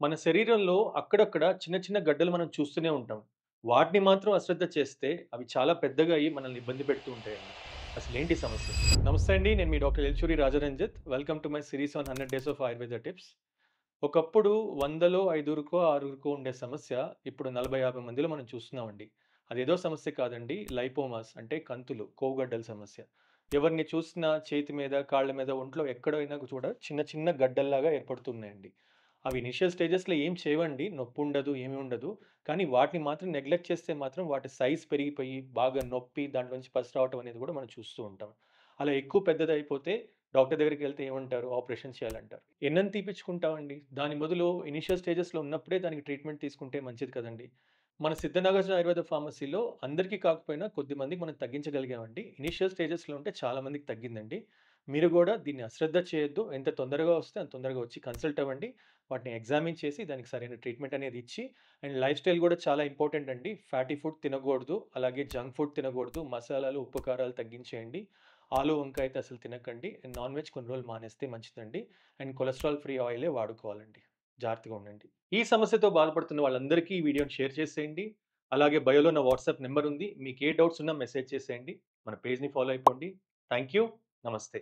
మన శరీరంలో అక్కడక్కడ చిన్న చిన్న గడ్డలు మనం చూస్తూనే ఉంటాం. వాటిని మాత్రం అశ్రద్ధ చేస్తే అవి చాలా పెద్దగా అయ్యి మనల్ని ఇబ్బంది పెడుతూ ఉంటాయండి. అసలేంటి సమస్య? నమస్తే అండి. నేను మీ doctor Elchuri Rajaranjith. Welcome to my series on 100 days of Ayurveda tips. ఒకప్పుడు 100లో ఐదుగురికో, ఆరుగురికో ఉండే సమస్య ఇప్పుడు 40, 50 మందిలో మనం చూస్తున్నామండి. అదేదో సమస్య కాదండి. లైపోమాస్ అంటే కంతులు, కొవ్వుగడ్డల సమస్య. ఎవరిని చూసినా చేతి మీద, కాళ్ళ మీద, ఒంట్లో ఎక్కడైనా కూడా చిన్న చిన్న గడ్డల్లాగా ఏర్పడుతున్నాయండి. అవి ఇనీషియల్ స్టేజెస్‌లో ఏం చేయవండి. నొప్పుండదు, ఏమి ఉండదు. కానీ వాటిని మాత్రం నెగ్లెక్ట్ చేస్తే మాత్రం వాటి సైజ్ పెరిగిపోయి, బాగా నొప్పి, దాంట్లోంచి పసి రావటం అనేది కూడా మనం చూస్తూ ఉంటాం. అలా ఎక్కువ పెద్దదయిపోతే డాక్టర్ దగ్గరికెళ్తే ఏమంటారు? ఆపరేషన్ చేయాలంటారు. ఎన్నని తీపిచ్చుకుంటామండి? దాని బదులు ఇనీషియల్ స్టేజెస్‌లో ఉన్నప్పుడే దానికి ట్రీట్మెంట్ తీసుకుంటే మంచిది కదండీ! మన సిద్ధనాగార్జున ఆయుర్వేద ఫార్మసీలో అందరికీ కాకపోయినా కొద్దిమందికి మనం తగ్గించగలిగామండి. ఇనీషియల్ స్టేజెస్‌లో ఉంటే చాలా మందికి తగ్గిందండి. మీరు గూడా దీన్ని అశ్రద్ధ చేయొద్దు. ఎంత తొందరగా వస్తే అంత తొందరగా వచ్చి కన్సల్ట్ అవ్వండి. వాటిని ఎగ్జామిన్ చేసి దానికి సరైన ట్రీట్మెంట్ అనేది ఇచ్చి అండ్ లైఫ్ స్టైల్ గూడా చాలా ఇంపార్టెంట్ అండి. ఫ్యాటీ ఫుడ్ తినగూడదు. అలాగే జంక్ ఫుడ్ తినగూడదు. మసాలాలు, ఉప్పు, కారాలు తగ్గించేయండి. ఆలు, వంకాయ అయితే అసలు తినకండి. అండ్ నాన్ వెజ్ కొన్ని రోజులు మానేస్తే మంచిదండి. అండ్ కొలెస్ట్రాల్ ఫ్రీ ఆయిలే వాడుకోవాలండి. జాగ్రత్తగా ఉండండి. ఈ సమస్యతో బాధపడుతున్న వాళ్ళందరికీ ఈ వీడియోని షేర్ చేసేయండి. అలాగే బయోలో నా వాట్సాప్ నంబర్ ఉంది. మీకు ఏ డౌట్స్ ఉన్నా మెసేజ్ చేసేయండి. మన పేజ్‌ని ఫాలో అయిపోండి. Thank you. నమస్తే.